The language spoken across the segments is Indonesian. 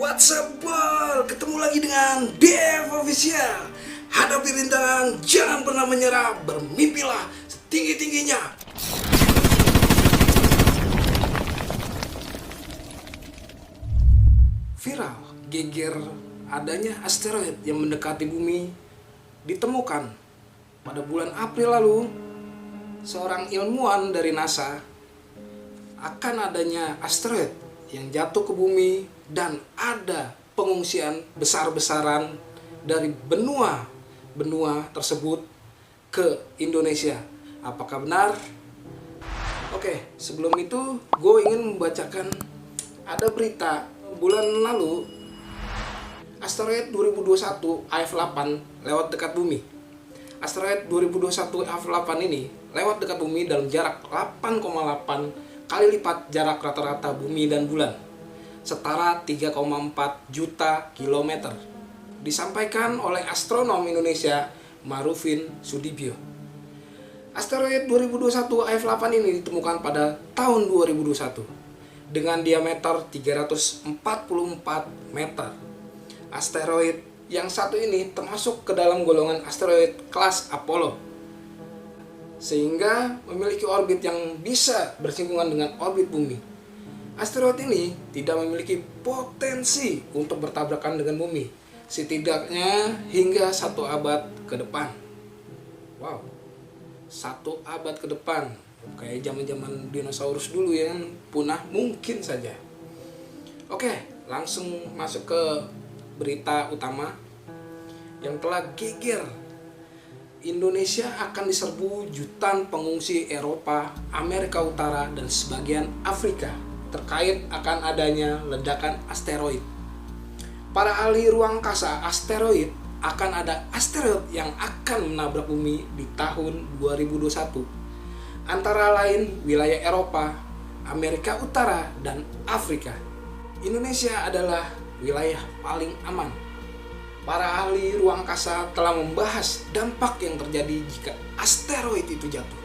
What's up, bol? Ketemu lagi dengan Dev Official. Hadapi rintangan, jangan pernah menyerah. Bermimpilah setinggi-tingginya. Viral, geger adanya asteroid yang mendekati bumi ditemukan pada bulan April lalu. Seorang ilmuwan dari NASA akan adanya asteroid yang jatuh ke bumi dan ada pengungsian besar-besaran dari benua tersebut ke Indonesia. Apakah benar? Oke, sebelum itu gue ingin membacakan ada berita bulan lalu asteroid 2021 AF8 lewat dekat bumi. Asteroid 2021 AF8 ini lewat dekat bumi dalam jarak 8,8 kali lipat jarak rata-rata bumi dan bulan, setara 3,4 juta kilometer. Disampaikan oleh astronom Indonesia Marufin Sudibyo. Asteroid 2021 AF8 ini ditemukan pada tahun 2021 dengan diameter 344 meter. Asteroid yang satu ini termasuk ke dalam golongan asteroid kelas Apollo, sehingga memiliki orbit yang bisa bersinggungan dengan orbit bumi. Asteroid ini tidak memiliki potensi untuk bertabrakan dengan bumi, setidaknya hingga 1 abad ke depan. Wow, 1 abad ke depan, kayak zaman-zaman dinosaurus dulu yang punah mungkin saja. Oke, langsung masuk ke berita utama yang telah geger. Indonesia akan diserbu jutaan pengungsi Eropa, Amerika Utara, dan sebagian Afrika terkait akan adanya ledakan asteroid. Para ahli ruang angkasa asteroid akan ada asteroid yang akan menabrak bumi di tahun 2021. Antara lain wilayah Eropa, Amerika Utara, dan Afrika. Indonesia adalah wilayah paling aman. Para ahli ruang angkasa telah membahas dampak yang terjadi jika asteroid itu jatuh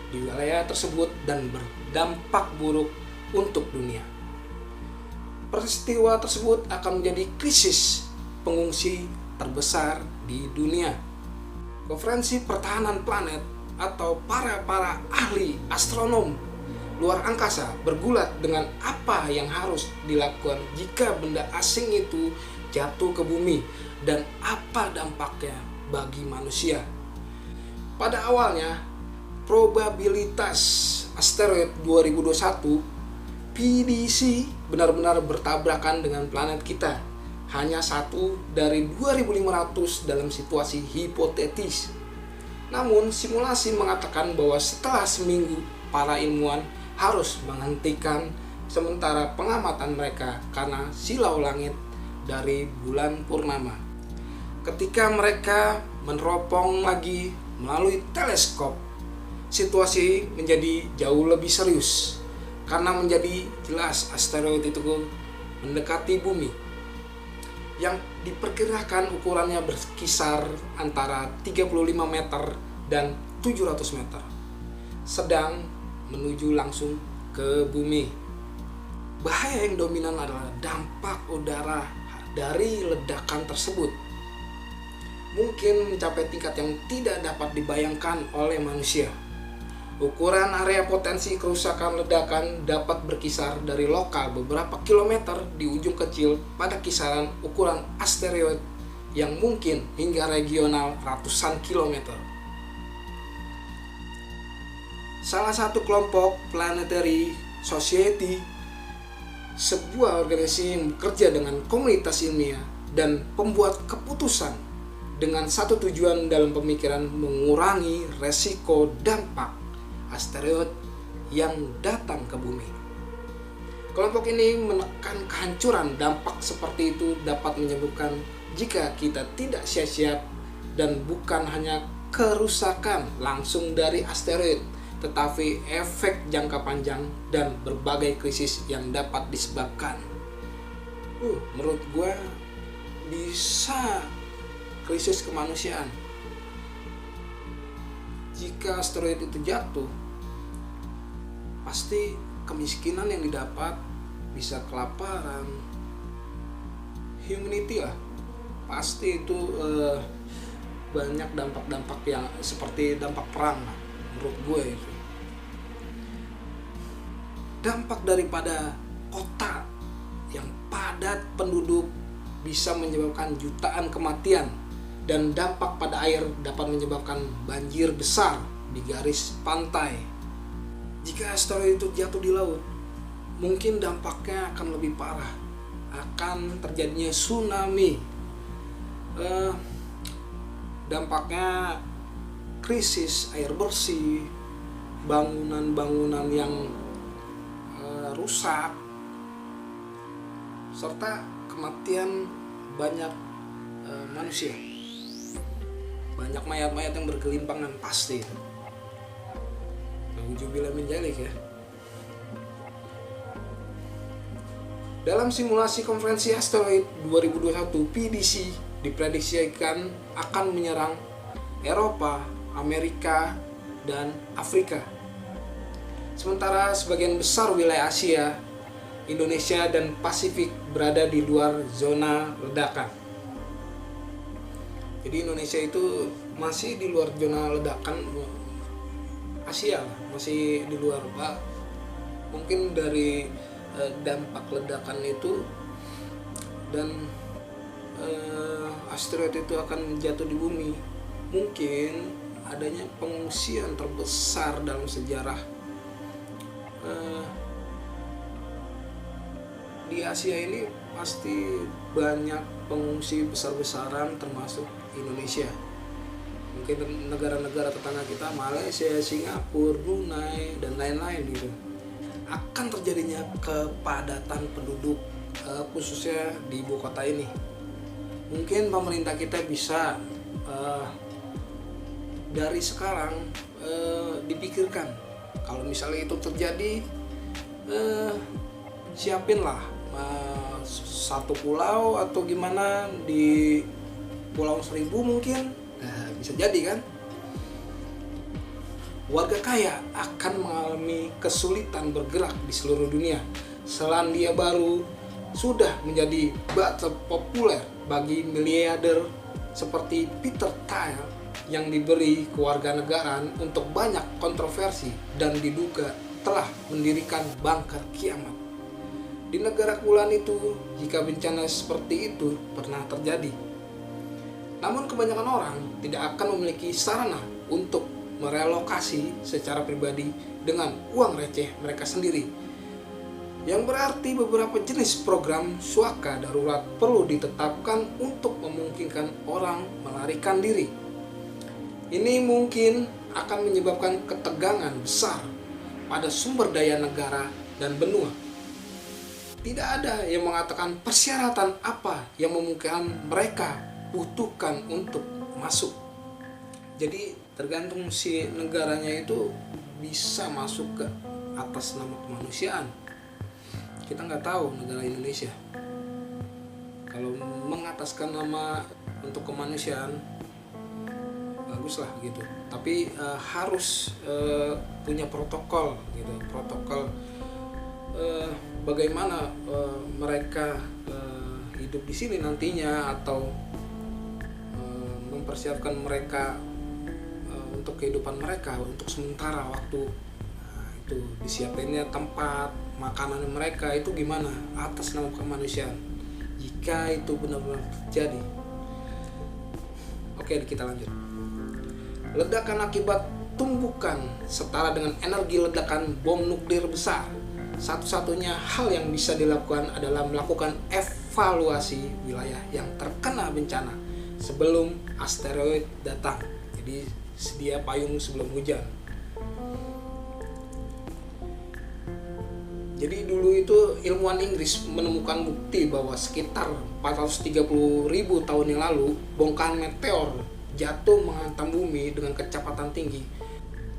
di wilayah tersebut dan berdampak buruk untuk dunia. Peristiwa tersebut akan menjadi krisis pengungsi terbesar di dunia. Konferensi Pertahanan Planet atau para ahli astronom luar angkasa bergulat dengan apa yang harus dilakukan jika benda asing itu jatuh ke bumi dan apa dampaknya bagi manusia. Pada awalnya, probabilitas asteroid 2021 PDC benar-benar bertabrakan dengan planet kita hanya 1 dari 2.500 dalam situasi hipotetis. Namun simulasi mengatakan bahwa setelah seminggu para ilmuwan harus menghentikan sementara pengamatan mereka karena silau langit dari bulan purnama. Ketika mereka meneropong lagi melalui teleskop, situasi menjadi jauh lebih serius karena menjadi jelas asteroid itu mendekati bumi yang diperkirakan ukurannya berkisar antara 35 meter dan 700 meter, sedang menuju langsung ke bumi. Bahaya yang dominan adalah dampak udara dari ledakan tersebut mungkin mencapai tingkat yang tidak dapat dibayangkan oleh manusia. Ukuran area potensi kerusakan ledakan dapat berkisar dari lokal beberapa kilometer di ujung kecil pada kisaran ukuran asteroid yang mungkin hingga regional ratusan kilometer. Salah satu kelompok Planetary Society, sebuah organisasi yang bekerja dengan komunitas ilmiah dan pembuat keputusan dengan satu tujuan dalam pemikiran mengurangi resiko dampak asteroid yang datang ke bumi. Kelompok ini menekan kehancuran dampak seperti itu dapat menyebabkan jika kita tidak siap-siap, dan bukan hanya kerusakan langsung dari asteroid, tetapi efek jangka panjang dan berbagai krisis yang dapat disebabkan. Menurut gue bisa krisis kemanusiaan. Jika asteroid itu jatuh, pasti kemiskinan yang didapat bisa kelaparan, humanity lah. Pasti itu banyak dampak-dampak yang seperti dampak perang lah, menurut gue itu. Dampak daripada kota yang padat penduduk bisa menyebabkan jutaan kematian, dan dampak pada air dapat menyebabkan banjir besar di garis pantai. Jika asteroid itu jatuh di laut, mungkin dampaknya akan lebih parah, akan terjadinya tsunami. Dampaknya krisis air bersih, bangunan-bangunan yang rusak, serta kematian banyak manusia. Banyak mayat-mayat yang bergelimpangan pasti. Nauzubillah min dzalik ya. Dalam simulasi konferensi asteroid 2021, PDC diprediksikan akan menyerang Eropa, Amerika, dan Afrika. Sementara sebagian besar wilayah Asia, Indonesia, dan Pasifik berada di luar zona ledakan. Jadi Indonesia itu masih di luar zona ledakan, Asia masih di luar, Pak. Mungkin dari dampak ledakan itu dan asteroid itu akan jatuh di bumi, mungkin adanya pengungsian terbesar dalam sejarah di Asia ini. Pasti banyak pengungsi besar-besaran termasuk Indonesia. Mungkin negara-negara tetangga kita, Malaysia, Singapura, Brunei, dan lain-lain gitu. Akan terjadinya kepadatan penduduk khususnya di ibu kota ini. Mungkin pemerintah kita bisa dari sekarang dipikirkan, kalau misalnya itu terjadi, siapinlah satu pulau atau gimana di Pulau Seribu mungkin, bisa jadi kan. Warga kaya akan mengalami kesulitan bergerak di seluruh dunia. Selandia Baru sudah menjadi batu populer bagi miliarder seperti Peter Thiel yang diberi kewarganegaraan untuk banyak kontroversi dan diduga telah mendirikan bunker kiamat. Di negara kepulauan itu, jika bencana seperti itu pernah terjadi, namun kebanyakan orang tidak akan memiliki sarana untuk merelokasi secara pribadi dengan uang receh mereka sendiri. Yang berarti beberapa jenis program suaka darurat perlu ditetapkan untuk memungkinkan orang melarikan diri. Ini mungkin akan menyebabkan ketegangan besar pada sumber daya negara dan benua. Tidak ada yang mengatakan persyaratan apa yang memungkinkan mereka butuhkan untuk masuk. Jadi tergantung si negaranya itu bisa masuk ke atas nama kemanusiaan. Kita nggak tahu negara Indonesia kalau mengataskan nama untuk kemanusiaan, bagus lah gitu. Tapi harus punya protokol gitu, protokol bagaimana mereka hidup di sini nantinya, atau mempersiapkan mereka untuk kehidupan mereka untuk sementara waktu. Itu disiapinnya tempat makanan mereka itu gimana atas nama kemanusiaan jika itu benar-benar terjadi. Oke, kita lanjut. Ledakan akibat tumbukan setara dengan energi ledakan bom nuklir besar. Satu-satunya hal yang bisa dilakukan adalah melakukan evaluasi wilayah yang terkena bencana sebelum asteroid datang. Jadi sedia payung sebelum hujan. Jadi dulu itu ilmuwan Inggris menemukan bukti bahwa sekitar 430.000 tahun yang lalu bongkahan meteor jatuh menghantam bumi dengan kecepatan tinggi,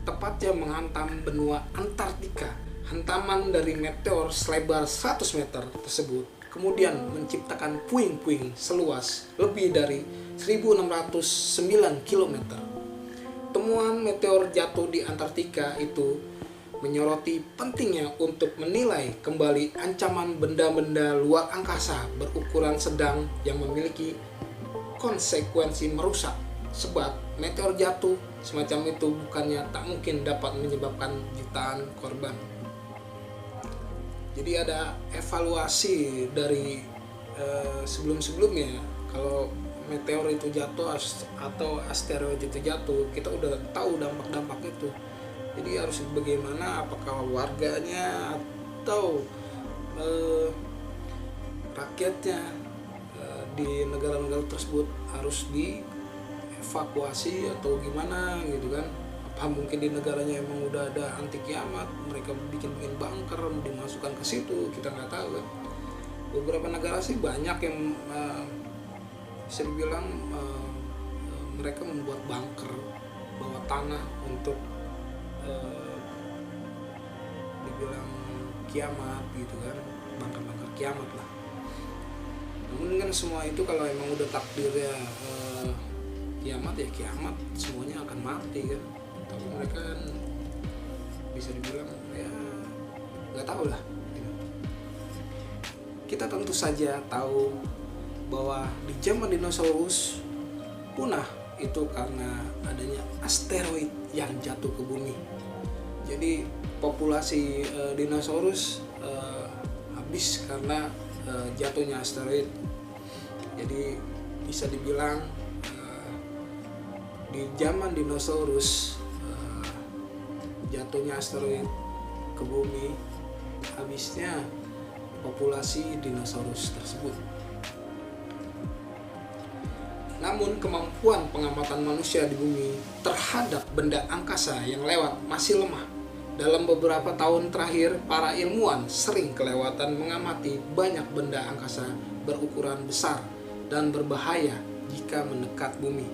tepatnya menghantam benua Antartika. Hantaman dari meteor selebar 100 meter tersebut kemudian menciptakan puing-puing seluas lebih dari 1.609 km. Temuan meteor jatuh di Antartika itu menyoroti pentingnya untuk menilai kembali ancaman benda-benda luar angkasa berukuran sedang yang memiliki konsekuensi merusak, sebab meteor jatuh semacam itu bukannya tak mungkin dapat menyebabkan jutaan korban. Jadi ada evaluasi dari sebelum-sebelumnya. Kalau meteor itu jatuh atau asteroid itu jatuh, kita udah tahu dampak-dampak itu. Jadi harus bagaimana, apakah warganya atau rakyatnya di negara-negara tersebut harus dievakuasi atau gimana gitu kan. Apa mungkin di negaranya emang udah ada anti kiamat, mereka bikin bunker dimasukkan ke situ, kita nggak tahu kan. Beberapa negara sih banyak yang bisa dibilang mereka membuat bunker bawah tanah untuk dibilang kiamat gitu kan, bunker-bunker kiamat lah. Namun kan semua itu kalau emang udah takdirnya kiamat ya kiamat, semuanya akan mati kan. Tapi mereka kan bisa dibilang ya nggak tahu lah. Kita tentu saja tahu bahwa di zaman dinosaurus punah itu karena adanya asteroid yang jatuh ke bumi. Jadi populasi dinosaurus habis karena jatuhnya asteroid. Jadi bisa dibilang di zaman dinosaurus jatuhnya asteroid ke bumi, habisnya populasi dinosaurus tersebut. Namun kemampuan pengamatan manusia di bumi terhadap benda angkasa yang lewat masih lemah. Dalam beberapa tahun terakhir, para ilmuwan sering kelewatan mengamati banyak benda angkasa berukuran besar dan berbahaya jika mendekat bumi.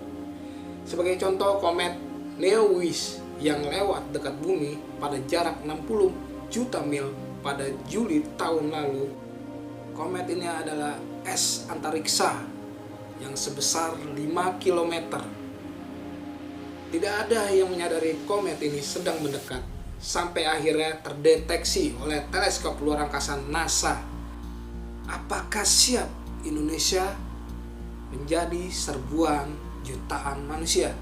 Sebagai contoh, komet Neowise yang lewat dekat bumi pada jarak 60 juta mil pada Juli tahun lalu. Komet ini adalah es antariksa yang sebesar 5 km. Tidak ada yang menyadari komet ini sedang mendekat sampai akhirnya terdeteksi oleh teleskop luar angkasa NASA. Apakah siap Indonesia menjadi serbuan jutaan manusia?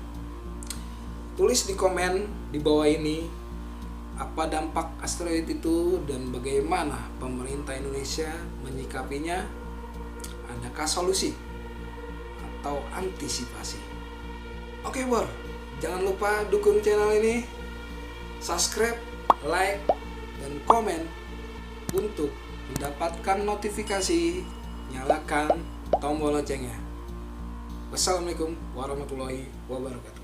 Tulis di komen di bawah ini apa dampak asteroid itu dan bagaimana pemerintah Indonesia menyikapinya. Adakah solusi atau antisipasi? Oke Bor, jangan lupa dukung channel ini, subscribe, like, dan komen untuk mendapatkan notifikasi. Nyalakan tombol loncengnya. Wassalamualaikum warahmatullahi wabarakatuh.